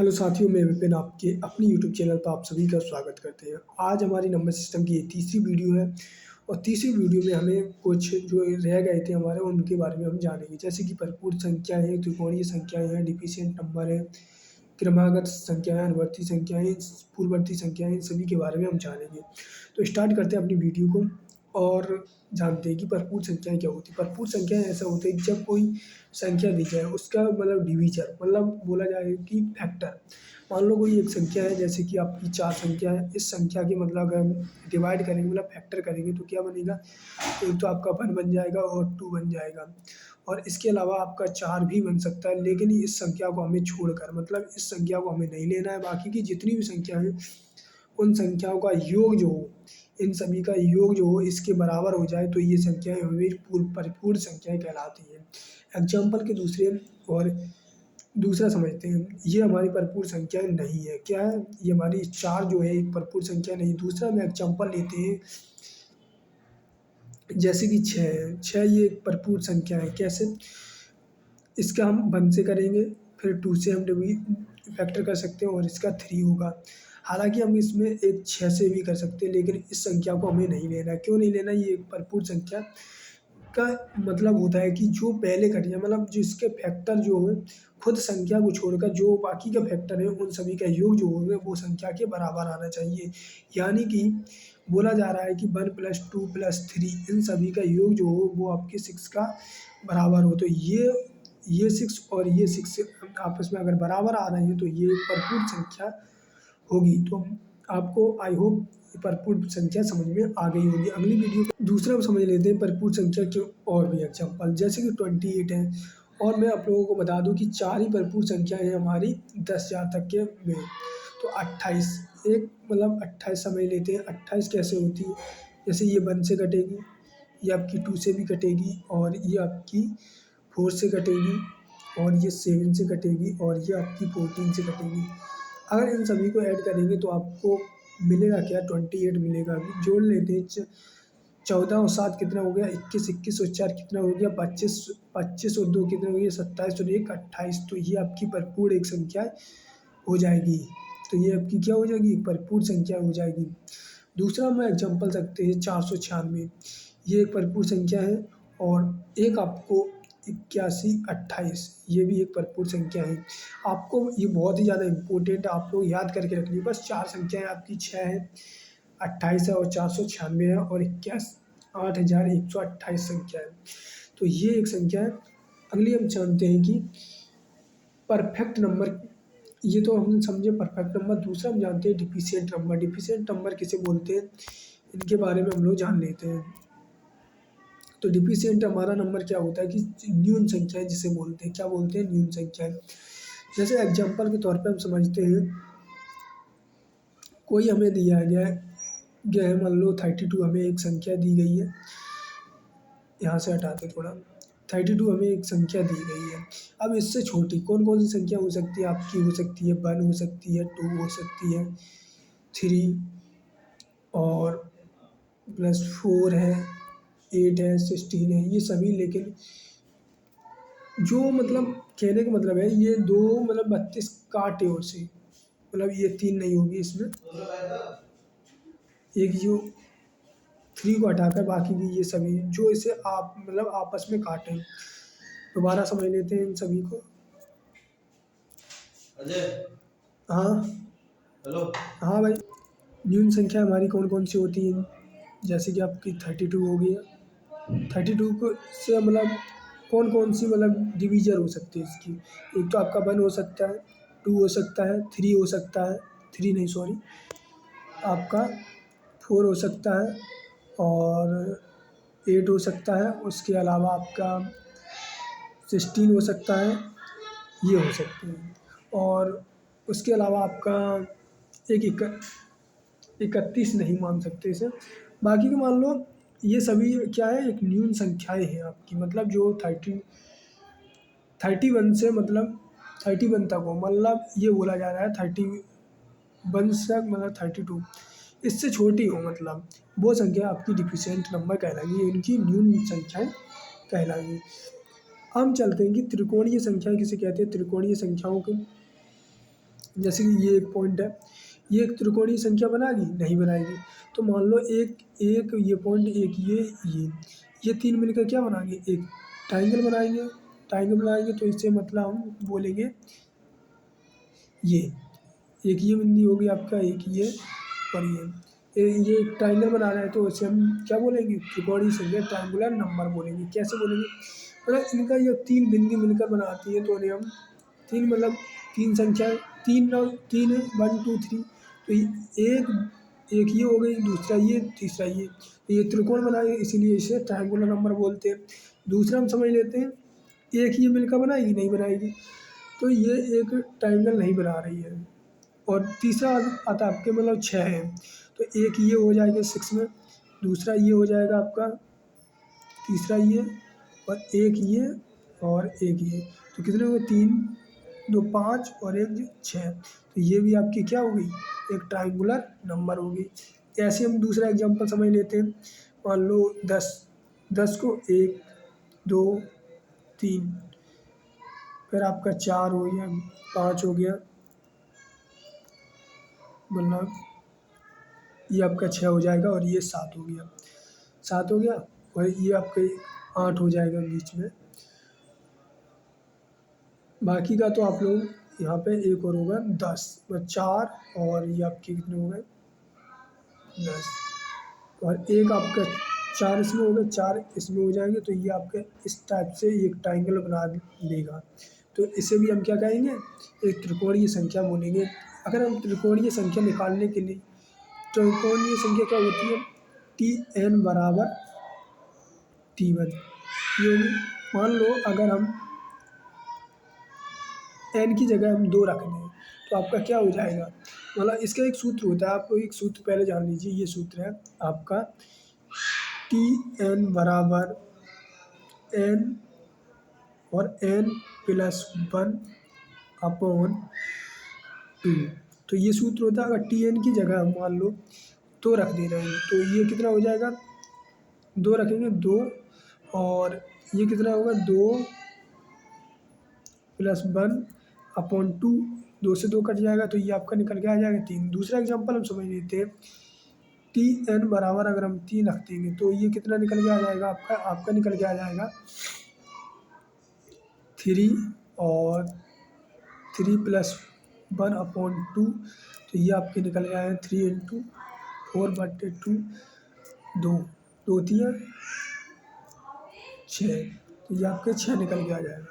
Hello साथियों, मैं विपिन आपके अपनी यूट्यूब चैनल पर आप सभी का स्वागत करते हैं। आज हमारी नंबर सिस्टम की ये तीसरी वीडियो है और तीसरी वीडियो में हमें कुछ जो रह गए थे हमारे उनके बारे में हम जानेंगे, जैसे कि भरपूर संख्याएँ हैं, त्रिकोणीय संख्याएँ हैं, डिफिशिएंट नंबर है, क्रमागत संख्याएँ, अनुवर्ती संख्याएँ, पूर्ववर्ती संख्याएँ, इन सभी के बारे में हम जानेंगे। तो स्टार्ट करते हैं अपनी वीडियो को और जानते हैं कि भरपूर संख्याएँ क्या होती हैं। भरपूर संख्याएँ ऐसा होता है कि जब कोई संख्या दी जाए उसका मतलब डिवीज़र मतलब बोला जाए कि फैक्टर। मान लो कोई एक संख्या है, जैसे कि आपकी 4 संख्या है, इस संख्या की मतलब अगर हम डिवाइड करेंगे मतलब फैक्टर करेंगे तो क्या बनेगा? एक तो आपका 1 बन जाएगा और 2 बन जाएगा और इसके अलावा आपका 4 भी बन सकता है, लेकिन इस संख्या को हमें छोड़कर मतलब इस संख्या को हमें नहीं लेना है, बाकी की जितनी भी संख्या है उन संख्याओं का योग जो हो, इन सभी का योग जो हो इसके बराबर हो जाए तो ये संख्याएँ हमें परिपूर्ण संख्याएँ कहलाती हैं। एग्जाम्पल के दूसरा समझते हैं, ये हमारी भरपूर संख्या नहीं है। क्या है? ये हमारी 4 जो है एक भरपूर संख्या नहीं। दूसरा हम एग्जाम्पल लेते हैं, जैसे कि 6 है। 6 ये एक भरपूर संख्या है। कैसे? इसका हम 1 से करेंगे, फिर 2 से हम फैक्टर कर सकते हैं और इसका 3 होगा। हालाँकि हम इसमें एक 6 से भी कर सकते हैं, लेकिन इस संख्या को हमें नहीं लेना है। क्यों नहीं लेना? ये एक भरपूर संख्या का मतलब होता है कि जो पहले कट जाए मतलब जिसके फैक्टर जो हो, खुद संख्या को छोड़कर जो बाकी के फैक्टर हैं उन सभी का योग जो होंगे वो संख्या के बराबर आना चाहिए। यानी कि बोला जा रहा है कि 1 + 2 + 3 इन सभी का योग जो हो वो आपके 6 का बराबर हो। तो ये 6 और ये 6 आपस में अगर बराबर आ रहे हैं तो ये एक भरपूर संख्या होगी। तो आपको आई होप भरपूर संख्या समझ में आ गई होगी। अगली वीडियो दूसरा हम समझ लेते हैं भरपूर संख्या के और भी एग्जाम्पल, जैसे कि 28 है और मैं आप लोगों को बता दूं कि 4 ही भरपूर संख्याएं हैं हमारी 10,000 तक के में। तो 28 एक मतलब 28 समझ लेते हैं। 28 कैसे होती है? जैसे ये 1 से कटेगी, ये आपकी 2 से भी कटेगी और ये आपकी 4 से कटेगी और ये 7 से कटेगी और ये आपकी 14 से कटेगी। अगर इन सभी को ऐड करेंगे तो आपको मिलेगा क्या? 28 मिलेगा। अभी जोड़ लेते हैं। 14 और 7 कितना हो गया? 21, 21 और 4 कितना हो गया? 25, 25 और 2 कितना हो गया? 27 और 1 28। तो ये आपकी भरपूर एक संख्या हो जाएगी। तो ये आपकी क्या हो जाएगी? भरपूर संख्या हो जाएगी। दूसरा हम एग्जाम्पल सकते हैं 496। ये एक भरपूर संख्या है और एक आपको 81, 28 ये भी एक भरपूर संख्या है। आपको ये बहुत ही ज़्यादा इम्पोर्टेंट है, आप लोग याद करके रख लीजिए। बस 4 संख्याएँ आपकी 6 है, 28 है और 496 है और 81,828 संख्या है। तो ये एक संख्या है। अगली हम जानते हैं कि परफेक्ट नंबर। ये तो हम समझे परफेक्ट नंबर। दूसरा हम जानते हैं डिफिशिएंट नंबर। डिफिशिएंट नंबर किसे बोलते हैं, इनके बारे में हम लोग जान लेते हैं। तो डिफिशिएंट हमारा नंबर क्या होता है कि न्यून संख्या जिसे बोलते हैं। क्या बोलते हैं? न्यून संख्या। जैसे एग्जाम्पल के तौर पे हम समझते हैं, कोई हमें दिया गया है, मान लो 32 हमें एक संख्या दी गई है। यहाँ से हटाते थोड़ा। 32 हमें एक संख्या दी गई है। अब इससे छोटी कौन कौन सी संख्या हो सकती है? आपकी हो सकती है 1 हो सकती है, 2 हो सकती है, 3 और +4 है, 8 है, 16 है, ये सभी। लेकिन जो मतलब कहने का मतलब है ये 2 मतलब 32 काटे और से मतलब ये 3 नहीं होगी इसमें। एक जो 3 को हटाकर बाकी की ये सभी जो इसे आप मतलब आपस में काटें। दोबारा समझ लेते हैं इन सभी को। अजय। हाँ हेलो। हाँ भाई, न्यून संख्या हमारी कौन कौन सी होती है? जैसे कि आपकी 32 हो गई। 32 को से मतलब कौन कौन सी मतलब डिवीजर हो सकती है इसकी? एक तो आपका 1 हो सकता है, 2 हो सकता है, 3 हो सकता है, 3 नहीं सॉरी, आपका 4 हो सकता है और 8 हो सकता है। उसके अलावा आपका 16 हो सकता है, ये हो सकते हैं। और उसके अलावा आपका एक 31 नहीं मान सकते इसे। बाकी के मान लो ये सभी क्या है? एक न्यून संख्याएँ हैं आपकी, मतलब जो 31 से मतलब 31 तक हो, मतलब ये बोला जा रहा है 31 तक मतलब 32 इससे छोटी हो, मतलब वो संख्या आपकी डिफिशिएंट नंबर कहलाएगी, इनकी न्यून संख्याएँ कहलाएगी। हम चलते हैं कि त्रिकोणीय संख्या किसे कहते हैं? त्रिकोणीय संख्याओं के जैसे कि ये एक पॉइंट है, ये एक त्रिकोणीय संख्या बनाएगी? नहीं बनाएगी। तो मान लो एक एक ये पॉइंट, एक ये तीन मिलकर क्या बनाएंगे? एक ट्राइंगल बनाएंगे। ट्राइंगल बनाएंगे तो इससे मतलब हम बोलेंगे ये एक ये बिंदी होगी आपका, एक ये और ये एक ट्राइंगल बना रहा है तो इसे हम क्या बोलेंगे? त्रिकोणीय संख्या, ट्रायंगुलर नंबर बोलेंगे। कैसे बोलेंगे? मतलब इनका ये तीन बिंदी मिलकर बनाती है तो उन्हें हम तीन मतलब तीन संख्या, तीन है, 1 2 3। तो एक ये हो गई, दूसरा ये, तीसरा ये, तो ये त्रिकोण बनाएंगे, इसीलिए इसे ट्रायंगुलर नंबर बोलते हैं। दूसरा हम समझ लेते हैं, एक ये मिलकर बनाएगी? नहीं बनाएगी, तो ये एक ट्रायंगल नहीं बना रही है। और तीसरा आता है आपके मतलब 6 है, तो एक ये हो जाएगा 6 में, दूसरा ये हो जाएगा आपका, तीसरा ये, और एक ये और एक ये, तो कितने हो गए? 3 2 5 और एक 6। तो ये भी आपकी क्या हो गई? एक ट्रायंगुलर नंबर होगी। ऐसे हम दूसरा एग्जांपल समझ लेते हैं। मान लो 10 को 1 2 3, फिर आपका 4 हो गया, 5 हो गया, मतलब ये आपका 6 हो जाएगा और ये 7 हो गया, 7 हो गया, और ये आपके 8 हो जाएगा बीच में। बाकी का तो आप लोग यहाँ पे एक और होगा 10, 4 और ये आपके कितने हो गए? 10, और एक आपका 4 इसमें हो गए, 4 इसमें हो जाएंगे, तो ये आपके इस टाइप से एक ट्राइंगल बना देगा। तो इसे भी हम क्या कहेंगे? एक त्रिकोणीय संख्या बोलेंगे। अगर हम त्रिकोणीय संख्या निकालने के लिए, त्रिकोणीय संख्या क्या होती है? Tn बराबर T1 ये होगी। मान लो अगर हम n की जगह हम 2 रख दें तो आपका क्या हो जाएगा? मतलब इसका एक सूत्र होता है, आपको एक सूत्र पहले जान लीजिए। ये सूत्र है आपका Tn बराबर n और n+1 अपॉन 2। तो ये सूत्र होता है। अगर Tn की जगह हम मान लो 2 रख दे रहे हैं तो ये कितना हो जाएगा? 2 रखेंगे, 2, और ये कितना होगा? 2+1 अपॉन 2, 2 से 2 कट जाएगा तो ये आपका निकल के आ जाएगा 3। दूसरा एग्जांपल हम समझ लेते हैं। Tn बराबर अगर हम 3 रख देंगे तो ये कितना निकल के आ जाएगा? आपका निकल के आ जाएगा 3 और 3+1 अपॉन 2, तो ये आपके निकल के आएगा 3 इंटू 4/2, 2 2 3 6, तो ये आपके 6 निकल के आ जाएगा।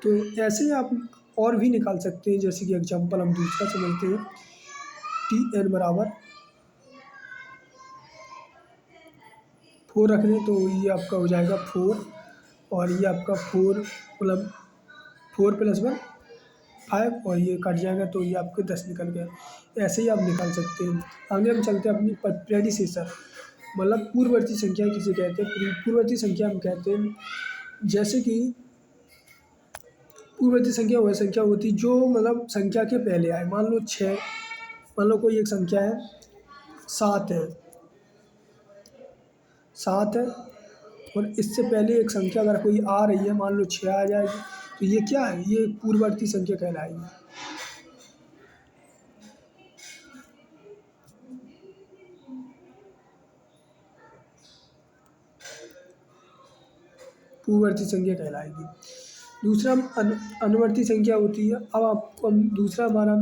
तो ऐसे ही आप और भी निकाल सकते हैं। जैसे कि एग्जांपल हम दूसरा समझते हैं। Tn बराबर 4 रख दें तो ये आपका हो जाएगा 4, और ये आपका 4 मतलब 4+1 5, और ये कट जाएगा तो ये आपके 10 निकल गया। ऐसे ही आप निकाल सकते हैं। आगे हम चलते हैं अपनी प्रेडिसेसर, मतलब पूर्ववर्ती संख्या किसे कहते हैं? पूर्ववर्ती संख्या हम कहते हैं, जैसे कि पूर्ववर्ती संख्या वह संख्या होती है जो मतलब संख्या के पहले आए। मान लो 6, मान लो कोई एक संख्या है, 7 है, 7 है, और इससे पहले एक संख्या अगर कोई आ रही है, मान लो 6 आ जाएगी, तो ये क्या है? ये पूर्ववर्ती संख्या कहलाएगी। पूर्ववर्ती संख्या कहलाएगी। दूसरा अनुवर्ती संख्या होती है। अब आपको हम दूसरा हमारा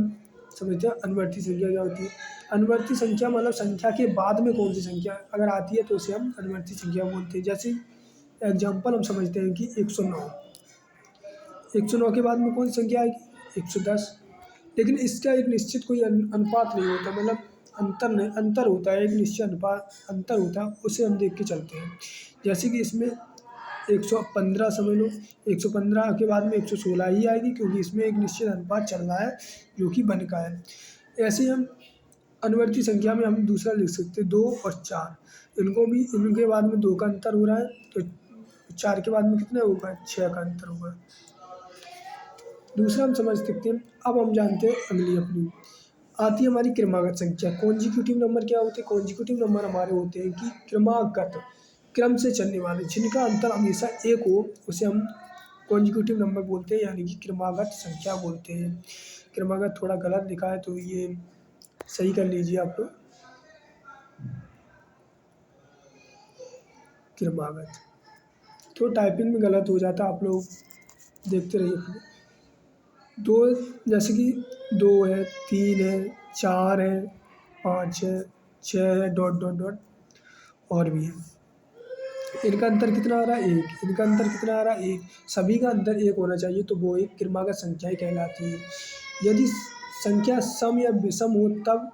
समझते हैं अनुवर्ती संख्या क्या होती है। अनुवर्ती संख्या मतलब संख्या के बाद में कौन सी संख्या अगर आती है तो उसे हम अनुवर्ती संख्या बोलते हैं। जैसे एग्जाम्पल हम समझते हैं कि 109, 109 के बाद में कौन सी संख्या आएगी? 110। लेकिन इसका एक निश्चित कोई अनुपात नहीं होता, मतलब अंतर होता है, एक निश्चित अनुपात अंतर होता है, उसे हम देख के चलते हैं। जैसे कि इसमें 115 समझ लो, 115 के बाद में 116 ही आएगी, क्योंकि इसमें एक निश्चित अनुपात चल रहा है जो कि बन का है। ऐसे हम अनुवर्ती संख्या में हम दूसरा लिख सकते हैं 2 और 4, इनको भी इनके बाद में 2 का अंतर हो रहा है, तो 4 के बाद में कितना होगा? 6 का अंतर होगा। दूसरा हम समझ सकते हैं। अब हम जानते हैं अगली अपनी आती है हमारी क्रमागत संख्या। कॉन्जिक्यूटिव नंबर क्या होते हैं? कॉन्जिक्यूटिव नंबर हमारे होते हैं कि क्रमागत, क्रम से चलने वाले, जिनका अंतर हमेशा एक हो, उसे हम कॉन्जिक्यूटिव नंबर बोलते हैं, यानी कि क्रमागत संख्या बोलते हैं। क्रमागत थोड़ा गलत लिखा है तो ये सही कर लीजिए आप लोग। क्रमागत तो टाइपिंग में गलत हो जाता, आप लोग देखते रहिए अपने। दो, जैसे कि 2 है, 3 है, 4 है, 5 है, 6 है, डॉट डॉट डॉट और भी है। इनका अंतर कितना आ रहा है? 1। इनका अंतर कितना आ रहा है? 1। सभी का अंतर 1 होना चाहिए, तो वो एक क्रमागत संख्याएँ कहलाती है। यदि संख्या सम या विषम हो तब,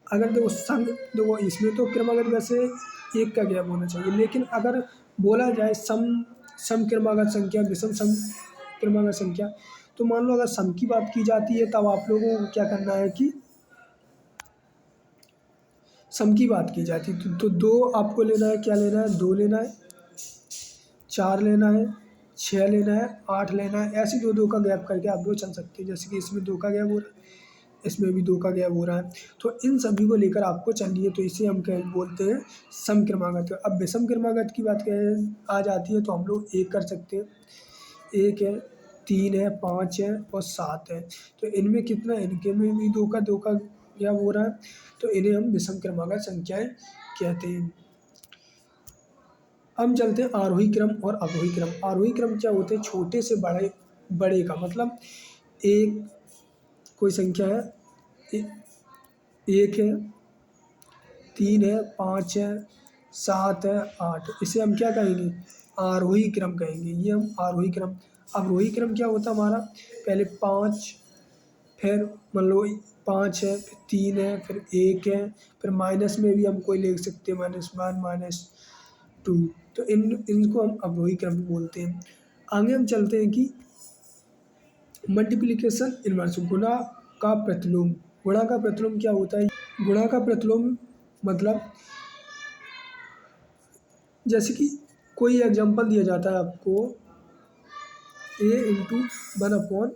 अगर देखो इसमें तो क्रमागत वैसे 1 का गैप होना चाहिए, लेकिन अगर बोला जाए सम सम क्रमागत संख्या, विषम सम क्रमागत संख्या, तो मान लो अगर सम की बात की जाती है तब आप लोगों को क्या करना है कि सम की बात की जाती है तो 2 आपको लेना है। क्या लेना है? 2 लेना है, 4 लेना है, 6 लेना है, 8 लेना है। ऐसे 2-2 का गैप करके आप लोग चल सकते हैं। जैसे कि इसमें 2 का गैप हो रहा है, इसमें भी 2 का गैप हो रहा है, तो इन सभी को लेकर आपको चलनी है, तो इसे हम क्या बोलते हैं? सम क्रमागत। अब विषम क्रमागत की बात आ जाती है तो हम लोग 1 कर सकते हैं। 1 है, 3 है, 5 है और 7 है। तो इनमें कितना, इनके में भी 2 का गैप हो रहा है, तो इन्हें हम विषम क्रमागत संख्याएँ कहते हैं। हम चलते हैं आरोही क्रम और अवरोही क्रम। आरोही क्रम क्या होते हैं? छोटे से बड़े का मतलब, एक कोई संख्या है, 1 है, 3 है, 5 है, 7 है, 8, इसे हम क्या कहेंगे? आरोही क्रम कहेंगे। ये हम आरोही क्रम। अवरोही क्रम क्या होता है हमारा? पहले 5, फिर मान लो 5 है, फिर 3 है, फिर 1 है, फिर माइनस में भी हम कोई ले सकते हैं, -1, -2। तो इनको हम अवरोही क्रम बोलते हैं। आगे हम चलते हैं कि मल्टीप्लिकेशन इनवर्स, गुणा का प्रतिलोम। गुणा का प्रतिलोम क्या होता है? गुणा का प्रतिलोम मतलब, जैसे कि कोई एग्जांपल दिया जाता है आपको, a/1/a,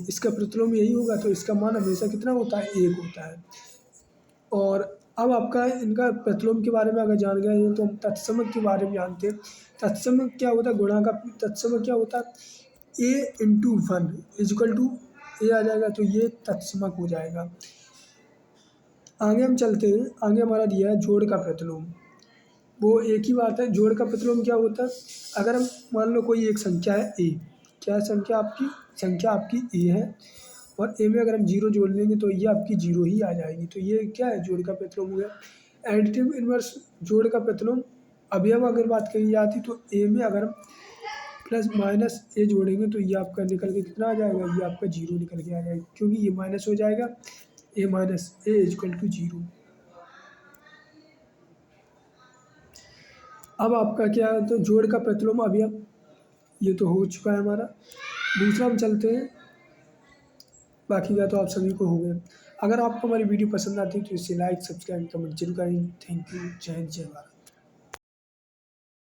इसका प्रतिलोम यही होगा, तो इसका मान हमेशा कितना होता है? 1 होता है। और अब आपका इनका प्रतिलोम के बारे में अगर जान गए तो हम तत्समक के बारे में जानते हैं। तत्समक क्या होता है? गुणा का तत्समक क्या होता है? a/1 इक्वल टू a आ जाएगा, तो ये तत्समक हो जाएगा। आगे हम चलते हैं। आगे हमारा दिया है जोड़ का प्रतिलोम। वो एक ही बात है। जोड़ का प्रतिलोम क्या होता है? अगर हम मान लो कोई एक संख्या है a, क्या संख्या आपकी a है, और a में अगर हम 0 जोड़ लेंगे तो ये आपकी 0 ही आ जाएगी, तो ये क्या है? जोड़ का प्रतिलोम हो गया। एडिटिव इनवर्स जोड़ का प्रतिलोम, अवयव अगर बात करी जाती तो a में अगर हम प्लस माइनस a जोड़ेंगे तो ये आपका निकल के कितना आ जाएगा? ये आपका 0 निकल के आ जाएगा, क्योंकि ये माइनस हो जाएगा। a minus a equal to 0। अब आपका क्या है? तो जोड़ का प्रतिलोम अवयव ये तो हो चुका है हमारा। दूसरा हम चलते हैं, बाकी का तो आप सभी को हो गया। अगर आपको हमारी वीडियो पसंद आती है तो इसे लाइक, सब्सक्राइब, कमेंट जरूर करें। Thank you. जय हिंद, जय भारत।